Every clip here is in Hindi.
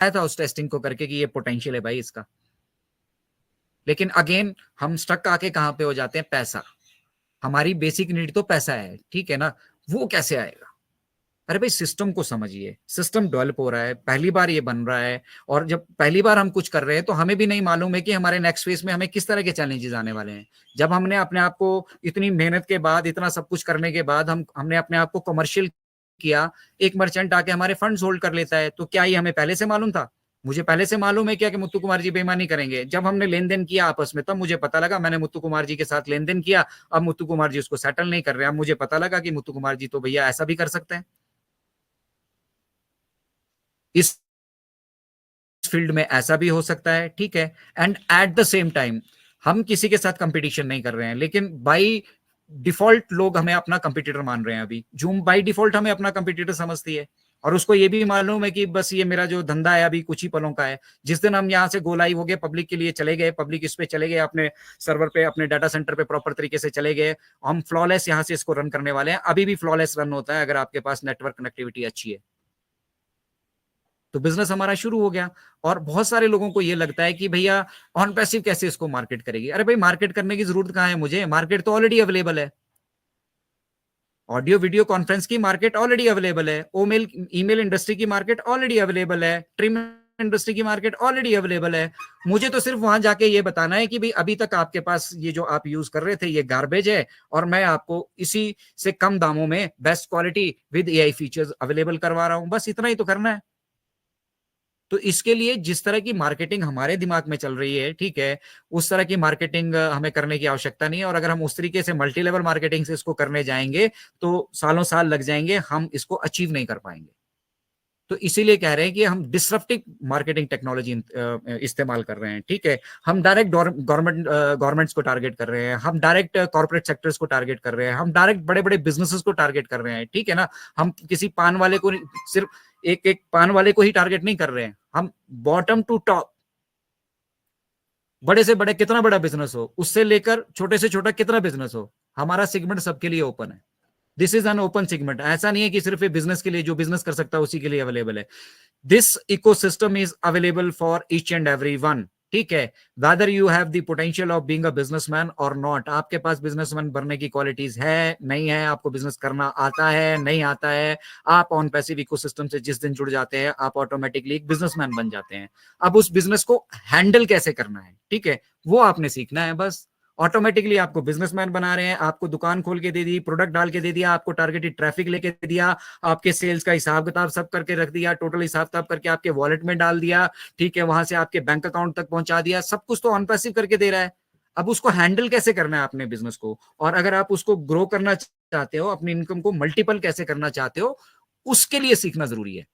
आया था उस टेस्टिंग को करके कि ये पोटेंशियल है भाई इसका। लेकिन अगेन हम स्टक आके कहां पे हो जाते हैं, पैसा। हमारी बेसिक नीड तो पैसा है, ठीक है ना, वो कैसे आएगा? अरे भाई सिस्टम को समझिए, सिस्टम डेवलप हो रहा है, पहली बार ये बन रहा है, और जब पहली बार हम कुछ कर रहे हैं तो हमें भी नहीं मालूम है कि हमारे नेक्स्ट फेज में हमें किस तरह के चैलेंजेस आने वाले हैं। जब हमने अपने आप को इतनी मेहनत के बाद, इतना सब कुछ करने के बाद हमने अपने आप को कमर्शियल किया, एक मर्चेंट आके हमारे फंड्स होल्ड कर लेता है, तो क्या ये हमें पहले से मालूम था? मुझे पहले से मालूम है क्या कि मुत्तू कुमार जी बेईमानी करेंगे? जब हमने लेन देन किया आपस में तब मुझे पता लगा, मैंने मुत्तू कुमार जी के साथ लेन देन किया, अब मुत्तू कुमार जी उसको सेटल नहीं कर रहे, अब मुझे पता लगा कि मुत्तू कुमार जी तो भैया ऐसा भी कर सकते हैं, इस फील्ड में ऐसा भी हो सकता है, ठीक है। And at the same time हम किसी के साथ कंपटीशन नहीं कर रहे हैं, लेकिन बाई डिफॉल्ट लोग हमें अपना कंपटीटर मान रहे हैं। अभी जूम बाई डिफॉल्ट हमें अपना कंपटीटर समझती है, और उसको ये भी मालूम है कि बस ये मेरा जो धंधा है अभी कुछ ही पलों का है। जिस दिन हम यहाँ से गो लाइव हो गए, पब्लिक के लिए चले गए, पब्लिक इस पे चले गए, अपने सर्वर पे, अपने डाटा सेंटर पे प्रॉपर तरीके से चले गए, हम फ्लॉलेस यहाँ से इसको रन करने वाले हैं। अभी भी फ्लॉलेस रन होता है अगर आपके पास नेटवर्क कनेक्टिविटी अच्छी है, तो बिजनेस हमारा शुरू हो गया। और बहुत सारे लोगों को ये लगता है कि भैया ऑन पैसिव कैसे इसको मार्केट करेगी? अरे भाई मार्केट करने की जरूरत कहाँ है मुझे, मार्केट तो ऑलरेडी अवेलेबल है। ऑडियो वीडियो कॉन्फ्रेंस की मार्केट ऑलरेडी अवेलेबल है, ओमेल ईमेल इंडस्ट्री की मार्केट ऑलरेडी अवेलेबल है, ट्रिम इंडस्ट्री की मार्केट ऑलरेडी अवेलेबल है। मुझे तो सिर्फ वहां जाके ये बताना है कि भाई अभी तक आपके पास ये जो आप यूज कर रहे थे ये गार्बेज है, और मैं आपको इसी से कम दामों में best quality with AI features available करवा रहा हूं। बस इतना ही तो करना है। तो इसके लिए जिस तरह की मार्केटिंग हमारे दिमाग में चल रही है, ठीक है, उस तरह की मार्केटिंग हमें करने की आवश्यकता नहीं है। और अगर हम उस तरीके से मल्टी लेवल मार्केटिंग से इसको करने जाएंगे तो सालों साल लग जाएंगे, हम इसको अचीव नहीं कर पाएंगे। तो इसीलिए कह रहे हैं कि हम डिसरप्टिव मार्केटिंग टेक्नोलॉजी इस्तेमाल कर रहे हैं, ठीक है। हम डायरेक्ट गवर्नमेंट्स को टारगेट कर रहे हैं, हम डायरेक्ट कॉर्पोरेट सेक्टर्स को टारगेट कर रहे हैं, हम डायरेक्ट बड़े बड़े बिजनेसेस को टारगेट कर रहे हैं, ठीक है ना। हम किसी पान वाले को सिर्फ एक एक पान वाले को ही टारगेट नहीं कर रहे हैं, हम बॉटम टू टॉप, बड़े से बड़े कितना बड़ा बिजनेस हो उससे लेकर छोटे से छोटा कितना बिजनेस हो, हमारा सेगमेंट सबके लिए ओपन है। This is an open segment. ऐसा नहीं है कि सिर्फ बिजनेस के लिए, जो बिजनेस कर सकता है उसी के लिए अवेलेबल है। This ecosystem is available for each and every one, ठीक है। Whether you have the potential of being a businessman और नॉट, आपके पास बिजनेसमैन बनने की क्वालिटीज है नहीं है, आपको बिजनेस करना आता है नहीं आता है, आप ऑन पैसिव इकोसिस्टम से जिस दिन जुड़ जाते हैं आप ऑटोमेटिकली एक बिजनेसमैन बन जाते हैं। अब उस बिजनेस को हैंडल कैसे करना है, ठीक है, वो आपने सीखना है। बस ऑटोमेटिकली आपको बिजनेसमैन बना रहे हैं, आपको दुकान खोल के दे दी, प्रोडक्ट डाल के दे दिया, आपको टारगेटेड ट्रैफिक लेके दे दिया, आपके सेल्स का हिसाब किताब सब करके रख दिया, टोटल हिसाब किताब करके आपके वॉलेट में डाल दिया, ठीक है, वहां से आपके बैंक अकाउंट तक पहुंचा दिया, सब कुछ तो ऑन पैसिव करके दे रहा है। अब उसको हैंडल कैसे करना है अपने बिजनेस को, और अगर आप उसको ग्रो करना चाहते हो, अपनी इनकम को मल्टीपल कैसे करना चाहते हो, उसके लिए सीखना जरूरी है,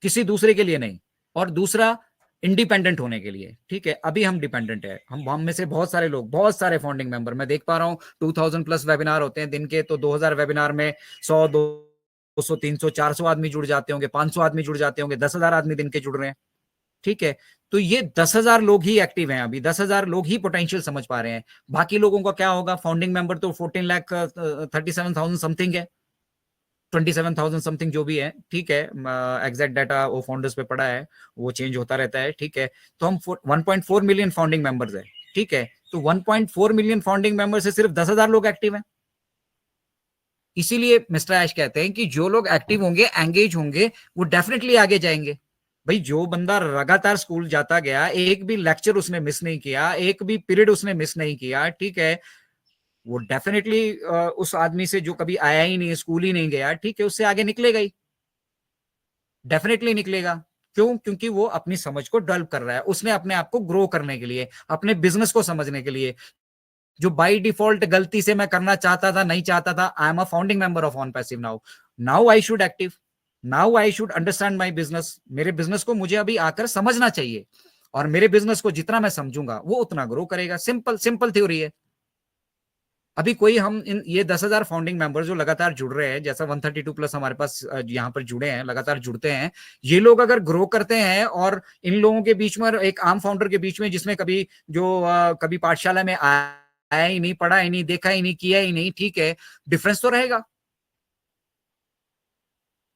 किसी दूसरे के लिए नहीं। और दूसरा इंडिपेंडेंट होने के लिए, ठीक है। अभी हम डिपेंडेंट है, हम में से बहुत सारे लोग, बहुत सारे फाउंडिंग मेंबर मैं देख पा रहा हूँ, 2000 प्लस वेबिनार होते हैं दिन के, तो 2000 वेबिनार में 100 200 300 400 आदमी जुड़ जाते होंगे, 500 आदमी जुड़ जाते होंगे, 10,000 आदमी दिन के जुड़ रहे हैं, ठीक है। तो ये 10,000 लोग ही एक्टिव हैं, अभी 10,000 लोग ही पोटेंशियल समझ पा रहे हैं। बाकी लोगों का क्या होगा? फाउंडिंग मेंबर तो 14,37,000 समथिंग है, 27,000 समथिंग जो भी है, ठीक है। एग्जैक्ट डाटा वो फाउंडर्स पे पड़ा है, वो चेंज होता रहता है, ठीक है। तो हम 1.4 मिलियन फाउंडिंग मेंबर्स है, ठीक है। तो 1.4 मिलियन फाउंडिंग मेंबर से सिर्फ 10,000 लोग एक्टिव हैं। इसीलिए मिस्टर ऐश कहते हैं कि जो लोग एक्टिव होंगे, एंगेज होंगे, वो डेफिनेटली आगे जाएंगे। भाई जो बंदा लगातार स्कूल जाता गया, एक भी लेक्चर उसने मिस नहीं किया, एक भी पीरियड उसने मिस नहीं किया, ठीक है, वो डेफिनेटली उस आदमी से जो कभी आया ही नहीं, स्कूल ही नहीं गया, ठीक है, उससे आगे निकलेगा ही, डेफिनेटली निकलेगा। क्यों? क्योंकि वो अपनी समझ को डेवलप कर रहा है, उसने अपने आप को ग्रो करने के लिए, अपने बिजनेस को समझने के लिए। जो बाय डिफॉल्ट गलती से मैं करना चाहता था, नहीं चाहता था, I am a founding member of on passive now, now I should active, now I should understand my business. मेरे बिजनेस को मुझे अभी आकर समझना चाहिए, और मेरे बिजनेस को जितना मैं समझूंगा वो उतना ग्रो करेगा। सिंपल सिंपल थ्योरी है। अभी कोई हम इन ये 10,000 फाउंडिंग मेंबर जो लगातार जुड़ रहे हैं, जैसा 132 प्लस हमारे पास यहाँ पर जुड़े हैं, लगातार जुड़ते हैं, ये लोग अगर ग्रो करते हैं, और इन लोगों के बीच में, एक आम फाउंडर के बीच में जिसमें कभी जो कभी पाठशाला में आया ही नहीं, पढ़ा ही नहीं, देखा ही नहीं, किया ही नहीं, ठीक है, डिफरेंस तो रहेगा।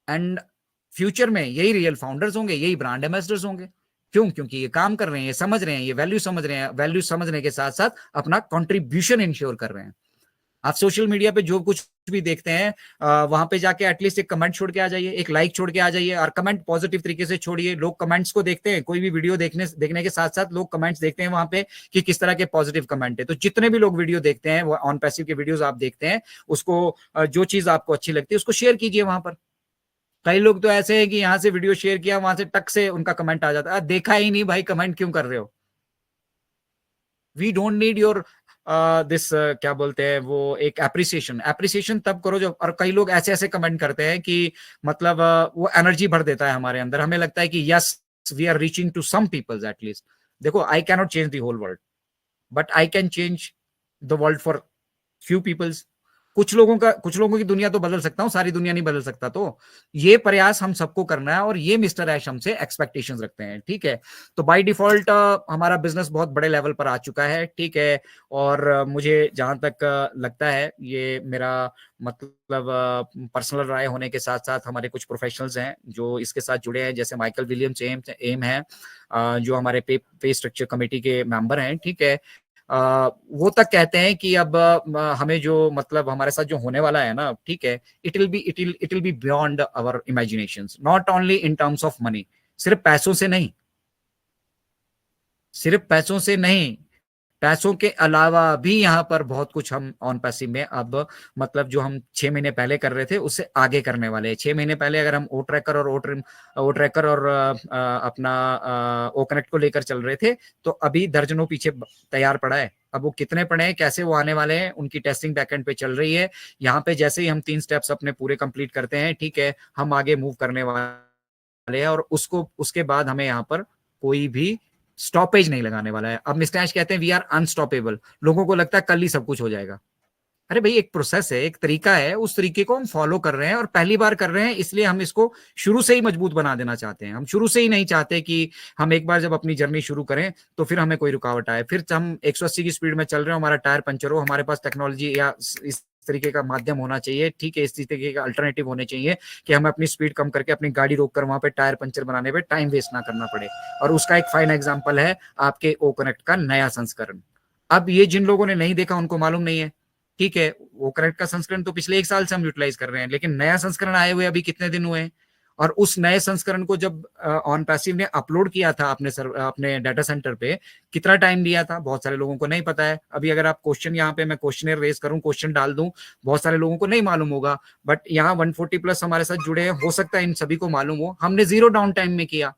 एंड फ्यूचर में यही रियल फाउंडर्स होंगे, यही ब्रांड एम्बेसडर्स होंगे। क्यों? क्योंकि ये काम कर रहे हैं, ये समझ रहे हैं, ये वैल्यू समझ रहे हैं, वैल्यू समझने के साथ साथ अपना कंट्रीब्यूशन इंश्योर कर रहे हैं। आप सोशल मीडिया पे जो कुछ भी देखते हैं, वहां पे जाके एटलीस्ट एक कमेंट छोड़ के आ जाइए, एक लाइक छोड़ के आ जाइए, और कमेंट पॉजिटिव तरीके से छोड़िए। लोग कमेंट्स को देखते हैं, कोई भी वीडियो देखने के साथ साथ लोग कमेंट्स देखते हैं वहां पे कि किस तरह के पॉजिटिव कमेंट है। तो जितने भी लोग वीडियो देखते हैं, वो ऑन पैसिव के वीडियोस आप देखते हैं, उसको जो चीज आपको अच्छी लगती है उसको शेयर कीजिए वहां पर। कई लोग तो ऐसे हैं कि यहाँ से वीडियो शेयर किया, वहां से टक से उनका कमेंट आ जाता है, देखा ही नहीं भाई, कमेंट क्यों कर रहे हो? We don't need your this क्या बोलते हैं वो, एक एप्रिसिएशन। एप्रिसिएशन तब करो जो, और कई लोग ऐसे ऐसे कमेंट करते हैं कि मतलब वो एनर्जी भर देता है हमारे अंदर। हमें लगता है कि yes, we are reaching to some peoples at least. देखो, I cannot change the whole world, but I can change the world for few peoples. कुछ लोगों की दुनिया तो बदल सकता हूं, सारी दुनिया नहीं बदल सकता। तो ये प्रयास हम सबको करना है, और ये मिस्टर ऐश हमसे एक्सपेक्टेशंस रखते हैं, ठीक है। तो बाय डिफॉल्ट हमारा बिजनेस बहुत बड़े लेवल पर आ चुका है, ठीक है। और मुझे जहां तक लगता है, ये मेरा मतलब पर्सनल राय होने के साथ साथ हमारे कुछ प्रोफेशनल्स हैं जो इसके साथ जुड़े हैं, जैसे माइकल विलियम्स एम है, जो हमारे पे स्ट्रक्चर कमेटी के मेंबर हैं, ठीक है। वो तक कहते हैं कि अब हमें जो मतलब हमारे साथ जो होने वाला है ना, ठीक है, it will be beyond our imaginations, not only in terms of money. सिर्फ पैसों से नहीं, सिर्फ पैसों से नहीं, पैसों के अलावा भी यहाँ पर बहुत कुछ हम ऑन पैसिव में अब मतलब जो हम 6 महीने पहले कर रहे थे उससे आगे करने वाले हैं। 6 महीने पहले अगर हम ओ ट्रैकर और ओ ट्रैकर और अपना ओ कनेक्ट को लेकर चल रहे थे, तो अभी दर्जनों पीछे तैयार पड़ा है। अब वो कितने पड़े हैं, कैसे वो आने वाले हैं, उनकी टेस्टिंग बैकएंड पे चल रही है। यहाँ पे जैसे ही हम 3 स्टेप्स अपने पूरे कंप्लीट करते हैं, ठीक है, हम आगे मूव करने वाले हैं, और उसको उसके बाद हमें यहाँ पर कोई भी स्टॉपेज नहीं लगाने वाला है। अब मिस्टर ऐश कहते हैं वी आर अनस्टॉपेबल। लोगों को लगता है कल ही सब कुछ हो जाएगा। अरे भाई, एक प्रोसेस है, एक तरीका है, उस तरीके को हम फॉलो कर रहे हैं, और पहली बार कर रहे हैं, इसलिए हम इसको शुरू से ही मजबूत बना देना चाहते हैं। हम शुरू से ही नहीं चाहते कि हम एक बार जब अपनी जर्नी शुरू करें तो फिर हमें कोई रुकावट आए, फिर हम 180 की स्पीड में चल रहे हो, हमारा टायर पंचर हो। हमारे पास टेक्नोलॉजी या इस तरीके का माध्यम होना चाहिए, ठीक है, इस तरीके का अल्टरनेटिव होने चाहिए कि हमें अपनी स्पीड कम करके अपनी गाड़ी रोककर वहां पे टायर पंचर बनाने पे टाइम वेस्ट ना करना पड़े। और उसका एक फाइन एग्जांपल है आपके ओ कनेक्ट का नया संस्करण। अब ये जिन लोगों ने नहीं देखा उनको मालूम नहीं है, ठीक है। वो करेक्ट का संस्करण तो पिछले 1 साल से हम यूटिलाइज कर रहे हैं, लेकिन नया संस्करण आए हुए अभी कितने दिन हुए हैं। और उस नए संस्करण को जब ऑन पैसिव ने अपलोड किया था अपने डाटा सेंटर पे, कितना टाइम लिया था, बहुत सारे लोगों को नहीं पता है। अभी अगर आप क्वेश्चन यहाँ पे मैं क्वेश्चन रेज करूं, क्वेश्चन डाल दूं, बहुत सारे लोगों को नहीं मालूम होगा। बट यहाँ 140 प्लस हमारे साथ जुड़े हैं, हो सकता है इन सभी को मालूम हो। हमने 0 डाउन टाइम में किया।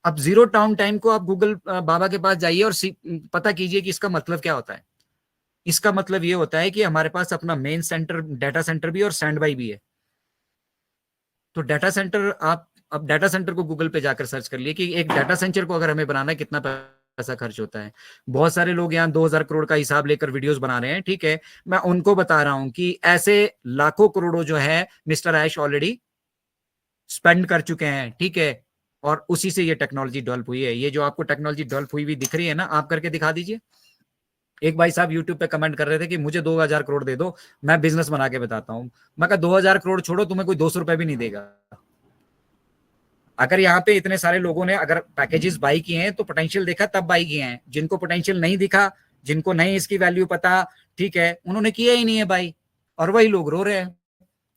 अब 0 डाउन टाइम को आप गूगल बाबा के पास जाइए और पता कीजिए कि इसका मतलब क्या होता है। इसका मतलब ये होता है कि हमारे पास अपना मेन सेंटर, डाटा सेंटर भी और स्टैंड बाई भी है। तो डाटा सेंटर, आप अब डाटा सेंटर को गूगल पे जाकर सर्च कर लिए कि एक डाटा सेंटर को अगर हमें बनाना है कितना पैसा खर्च होता है। बहुत सारे लोग यहाँ 2000 करोड़ का हिसाब लेकर वीडियोस बना रहे हैं, ठीक है। मैं उनको बता रहा हूं कि ऐसे लाखों करोड़ों जो है मिस्टर ऐश ऑलरेडी स्पेंड कर चुके हैं, ठीक है। और उसी से ये टेक्नोलॉजी डेवलप हुई है। ये जो आपको टेक्नोलॉजी डेवलप हुई दिख रही है ना, आप करके दिखा दीजिए। एक भाई साहब यूट्यूब पे कमेंट कर रहे थे कि मुझे 2000 करोड़ दे दो, मैं बिजनेस बना के बताता हूं। मैं कहा 2000 करोड़ छोड़ो, तुम्हें कोई 200 रुपए भी नहीं देगा। अगर यहाँ पे इतने सारे लोगों ने अगर पैकेजेस बाई किए हैं तो पोटेंशियल देखा तब बाई किए हैं। जिनको पोटेंशियल नहीं दिखा, जिनको नहीं इसकी वैल्यू पता, ठीक है, उन्होंने किया ही नहीं है बाई, और वही लोग रो रहे हैं।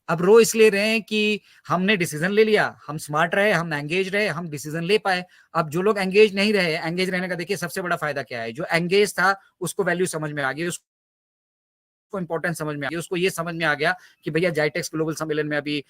अब रो इसलिए रहे हैं कि हमने डिसीजन ले लिया, हम स्मार्ट रहे, हम एंगेज रहे, हम डिसीजन ले पाए। अब जो लोग एंगेज नहीं रहे, एंगेज रहने का देखिए सबसे बड़ा फायदा क्या है, जो एंगेज था उसको वैल्यू समझ में आ गई, उसको इंपॉर्टेंस समझ में आ गया, उसको ये समझ में आ गया कि भैया जाइटेक्स ग्लोबल सम्मेलन में अभी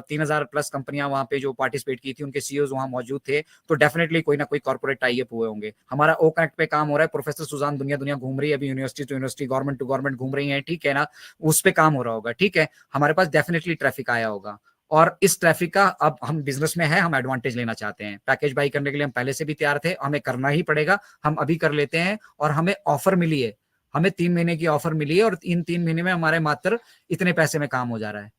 3000 प्लस कंपनियां वहां पे जो पार्टिसिपेट की थी, उनके सीईओ वहां मौजूद थे। तो डेफिनेटली कोई ना कोई कॉर्पोरेट टाई अप हुए होंगे। हमारा ओ कनेक्ट पे काम हो रहा है, प्रोफेसर सुजान दुनिया दुनिया घूम रही है, अभी university to university, government to government घूम रही है, ठीक है ना, उस पर काम हो रहा होगा, ठीक है। हमारे पास डेफिनेटली ट्रैफिक आया होगा, और इस ट्रैफिक का अब हम बिजनेस में है, हम एडवांटेज लेना चाहते हैं। पैकेज बाई करने के लिए हम पहले से भी तैयार थे, हमें करना ही पड़ेगा, हम अभी कर लेते हैं। और हमें ऑफर मिली है, हमें 3 महीने की ऑफर मिली है, और इन 3 महीने में हमारे मात्र इतने पैसे में काम हो जा रहा है।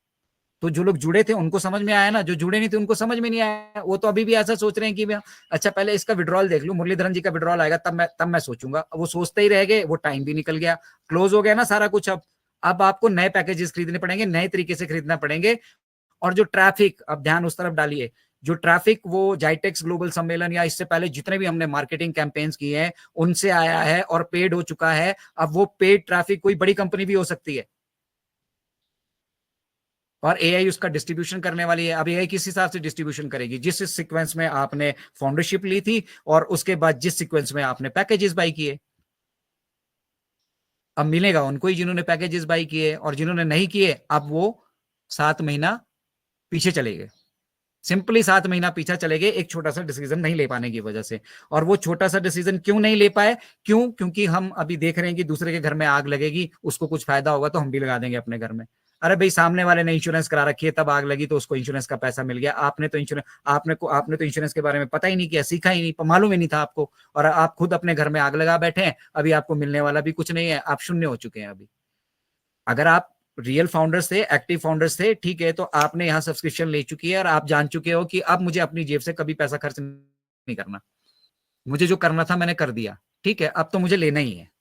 तो जो लोग जुड़े थे उनको समझ में आया ना, जो जुड़े नहीं थे उनको समझ में नहीं आया। वो तो अभी भी ऐसा सोच रहे हैं कि अच्छा पहले इसका विड्रॉल देख लूं, मुरलीधरन जी का विड्रॉल आएगा तब मैं सोचूंगा। वो सोचते ही रह गए, वो टाइम भी निकल गया, क्लोज हो गया ना सारा कुछ। अब आपको नए पैकेजेस खरीदने पड़ेंगे, नए तरीके से खरीदना पड़ेंगे, और जो ट्रैफिक, अब ध्यान उस तरफ डालिए, जो ट्रैफिक वो जाइटेक्स ग्लोबल सम्मेलन या इससे पहले जितने भी हमने मार्केटिंग कैंपेन्स किए हैं उनसे आया है और पेड हो चुका है। अब वो पेड ट्रैफिक कोई बड़ी कंपनी भी हो सकती है और एआई उसका डिस्ट्रीब्यूशन करने वाली है। अब एआई किस हिसाब से डिस्ट्रीब्यूशन करेगी, जिस सीक्वेंस में आपने फाउंडरशिप ली थी और उसके बाद जिस सीक्वेंस में आपने पैकेजेस बाई किए। अब मिलेगा उनको ही जिन्होंने पैकेजेस बाई किए, और जिन्होंने नहीं किए अब वो 7 महीना पीछे चले गए, सिंपली 7 महीना पीछे चले गए एक छोटा सा डिसीजन नहीं ले पाने की वजह से। और वो छोटा सा डिसीजन क्यों नहीं ले पाए, क्योंकि हम अभी देख रहे हैं कि दूसरे के घर में आग लगेगी, उसको कुछ फायदा होगा तो हम भी लगा देंगे अपने घर में। अरे भाई, सामने वाले ने इंश्योरेंस करा रखी है, तब आग लगी तो उसको इंश्योरेंस का पैसा मिल गया। आपने तो इंश्योरेंस के बारे में पता ही नहीं किया, सीखा ही नहीं, मालूम ही नहीं था आपको, और आप खुद अपने घर में आग लगा बैठे हैं। अभी आपको मिलने वाला भी कुछ नहीं है, आप शून्य हो चुके हैं अभी। अगर आप रियल फाउंडर्स थे, एक्टिव फाउंडर्स थे, ठीक है, तो आपने यहाँ सब्सक्रिप्शन ले चुकी है और आप जान चुके हो कि अब मुझे अपनी जेब से कभी पैसा खर्च नहीं करना, मुझे जो करना था मैंने कर दिया, ठीक है, अब तो मुझे लेना ही है।